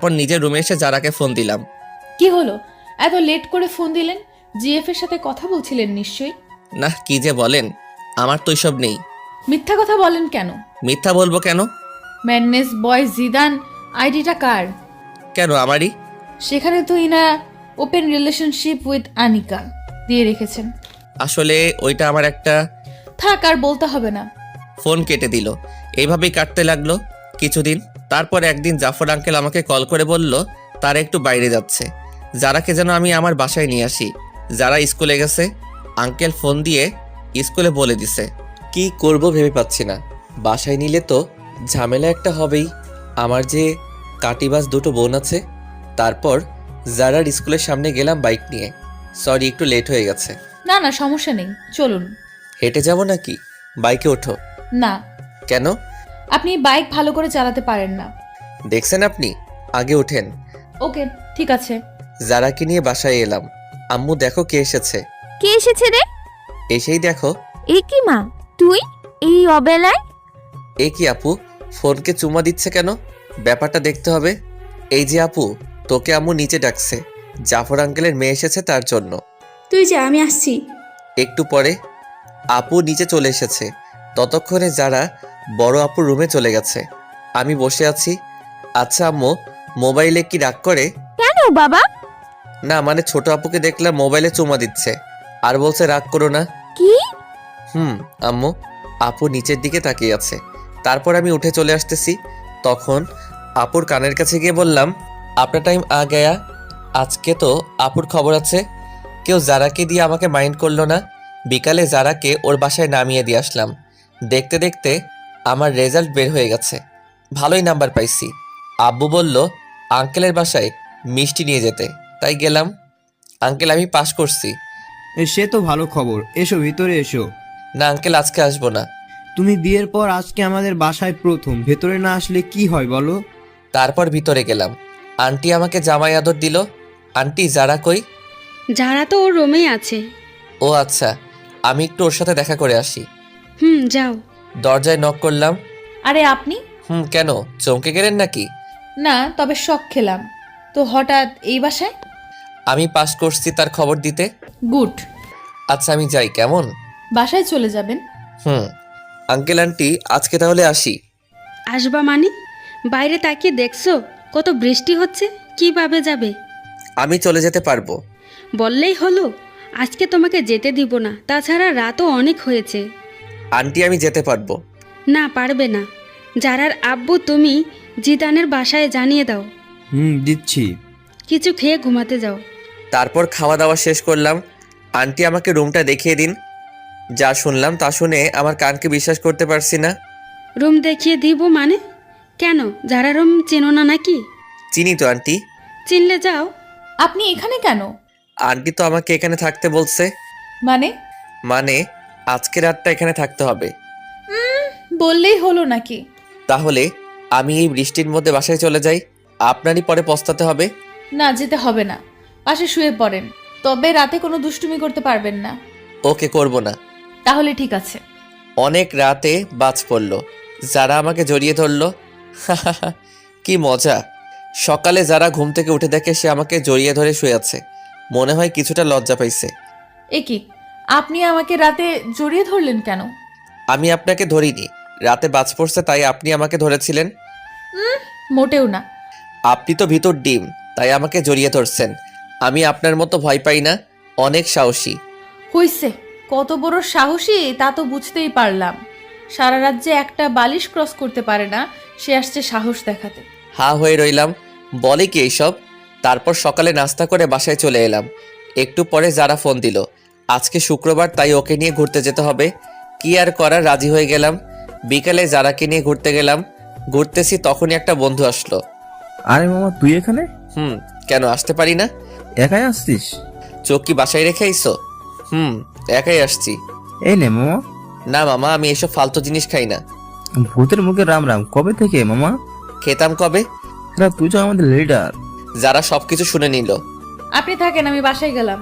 পর নিজের রুমে এসে যারাকে ফোন দিলাম। কি হলো, এত লেট করে ফোন দিলেন? জিএফ এর সাথে কথা বলছিলেন নিশ্চয়ই। না, কি যে বলেন, আমার তো এসব নেই। মিথ্যা কথা বলেন কেন? মিথ্যা বলবো কেন? ম্যাডনেস বয় জিদান আইডিটা কার? কেন আমারই? সেখানে তো ইনা ওপেন রিলেশনশিপ উইথ আনিকা দিয়ে রেখেছেন। আসলে ওইটা আমার একটা। থাক, আর বলতে হবে না। ফোন কেটে দিল। এইভাবেই কাটতে লাগলো কিছুদিন। তারপর একদিন জাফর আঙ্কেল আমাকে কল করে বলল তারা একটু বাইরে যাচ্ছে, যারাকে যেন আমি আমার বাসায় নিয়ে আসি। যারা স্কুলে গেছে। আঙ্কেল ফোন দিয়ে স্কুলে বলে দিছে। কি করব ভেবে পাচ্ছি না। বাসায় নিলে তো ঝামেলা একটা হবেই। আমার যে কাটিবাজ দুটো বোন আছে। তারপর যারার স্কুলের সামনে গেলাম বাইক নিয়ে। সরি, একটু লেট হয়ে গেছে। না না, সমস্যা নেই, চলুন। হেঁটে যাব নাকি? বাইকে ওঠো। না, কেন? আপনি বাইক ভালো করে চালাতে পারেন না। দেখছেন আপনি, আগে ওঠেন। ওকে, ঠিক আছে। যারাকে নিয়ে বাসায় এলাম। আম্মু দেখো কে এসেছে। কে এসেছে রে? এসেই দেখো। এ কি মা, তুই এই অবেলায়? এ কি আপু, ফোনকে চুমা দিচ্ছে কেন? ব্যাপারটা দেখতে হবে। এই যে আপু, তোকে আম্মু নিচে ডাকছে। জাফর আঙ্কেলের মেয়ে এসেছে তার জন্য। তুই যা, আমি আসছি। একটু পরে আপু নিচে চলে এসেছে। ততক্ষণে যারা বড় আপুর রুমে চলে গেছে। আমি বসে আছি। আচ্ছা আম্মু, মোবাইলে কি রাগ করে? কেন বাবা? না মানে ছোট আপুকে দেখলাম মোবাইলে চুমা দিচ্ছে, আর বলছে রাগ করো না। কি? আম্মু। আপু নিচের দিকে তাকিয়ে আছে। তারপর আমি উঠে চলে আসতেছি। তখন আপুর কানের কাছে গিয়ে বললাম, আপনার টাইম আ গয়া। আজকে তো আপুর খবর আছে। কেউ যারাকে দিয়ে আমাকে মাইন্ড করলো না। বিকালে যারাকে ওর বাসায় নামিয়ে দিয়ে আসলাম। দেখতে দেখতে আমার রেজাল্ট বের হয়ে গেছে। ভালোই নাম্বার পাইছি। আব্বু বলল আঙ্কেলের বাসায় মিষ্টি নিয়ে যেতে, তাই গেলাম। আঙ্কেল, আমি পাশ করছি। সে তো ভালো খবর, এসো ভিতরে এসো। না আঙ্কেল, আজকে আসবো না। তুমি বিয়ের পর আজকে আমাদের বাসায় প্রথম, ভেতরে না আসলে কি হয় বলো? তারপর ভিতরে গেলাম। আন্টি আমাকে জামাই আদর দিল। আন্টি যারা কই? যারা তো ওর রুমেই আছে। ও আচ্ছা, আমি একটু ওর সাথে দেখা করে আসি। যাও। দরজায় নক করলাম। আরে আপনি? কেন, চমকে গেলেন নাকি? না, তবে শক খেলাম তো হঠাৎ এই বাসায়। আমি পাস করছি তার খবর দিতে। গুড। আচ্ছা আমি যাই, কেমন? বাসায় চলে যাবেন? আঙ্কেল আন্টি, আজকে তাহলে আসি। আসবা মানে? বাইরে তাকিয়ে দেখছো কত বৃষ্টি হচ্ছে, কিভাবে যাবে? আমি চলে যেতে পারবো। বললেই হলো। আজকে তোমাকে যেতে দিব না, তাছাড়া রাতও অনেক হয়েছে। আন্টি আমি যেতে পারবো। না, পারবে না। যারার আব্বু তুমি জিদানের বাসায় জানিয়ে দাও। দিচ্ছি। কিছু খেয়ে ঘুমাতে যাও। তারপর খাওয়া দাওয়া শেষ করলাম। আন্টি আমাকে রুমটা দেখিয়ে দিন। যা শুনলাম তা শুনে আমার কানকে বিশ্বাস করতে পারছি না। রুম দেখিয়ে দিব মানে? কেন, যারা রুম চেনো না নাকি? চিনি তো আন্টি। চিনলে যাও। আপনি এখানে কেন? আন্টি তো আমাকে এখানে থাকতে বলছে। মানে? মানে আজকে রাতটা এখানে থাকতে হবে। বললেই হলো নাকি? তাহলে আমি এই বৃষ্টির মধ্যে বাসায় চলে যাই, আপনারই পরে পস্তাতে হবে। না, যেতে হবে না। পাশে শুয়ে পড়েন, তবে রাতে কোনো দুষ্টুমি করতে পারবেন না। ওকে, করব না। তাহলে ঠিক আছে। অনেক রাতে বাজ পড়ল। যারা আমাকে জড়িয়ে ধরলো। কি মজা। সকালে যারা ঘুম থেকে উঠে দেখে সে আমাকে জড়িয়ে ধরে শুয়ে আছে। মনে হয় কিছুটা লজ্জা পাইছে। এ কি, আপনি আমাকে রাতে জড়িয়ে ধরলেন কেন? আমি আপনাকে ধরিনি, রাতে বাজ পড়ছে তাই আপনি আমাকে ধরেছিলেন। মোটেও না। আপনি তো ভিতর ডিম, তাই আমাকে জড়িয়ে ধরছেন। আমি আপনার মতো ভয় পাই না, অনেক সাহসী। হইছে, কত বড় সাহসী তা তো বুঝতেই পারলাম। সারা রাজ্যে একটা বালিশ ক্রস করতে পারে না, সে আসছে সাহস দেখাতে। হা হয়ে রইলাম, বলে কি এইসব। তারপর সকালে নাস্তা করে বাসায় চলে এলাম। একটু পরে যারা ফোন দিল, আজকে শুক্রবার তাই ওকে নিয়ে ঘুরতে যেতে হবে। কি আর করার, রাজি হয়ে গেলাম। বিকালে যারাকে নিয়ে ঘুরতে গেলাম। ঘুরতেছি তখনই একটা বন্ধু আসলো। আরে মামা, তুই এখানে? কেন আসতে পারি না? একাই আসছিস? চোখ কি বাসায় রেখে আইসো? একাই আসছি। এই নে মামা। না মামা, আমি এসব ফালতু জিনিস খাই না। ভূতের মুখে রাম রাম, কবে থেকে মামা? খেতাম কবে। তুই তো আমাদের লিডার। যারা সবকিছু শুনে নিল। আপনি থাকেন, আমি বাসায় গেলাম।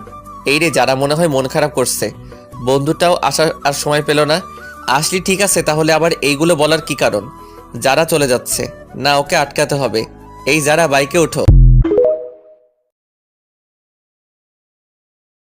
এই রে, যারা মনে হয় মন খারাপ করছে। বন্ধুটাও আসার আর সময় পেল না। আসলি ঠিক আছে, তাহলে আবার এইগুলো বলার কি কারণ? যারা চলে যাচ্ছে না, ওকে আটকাতে হবে। এই যারা বাইকে ওঠো।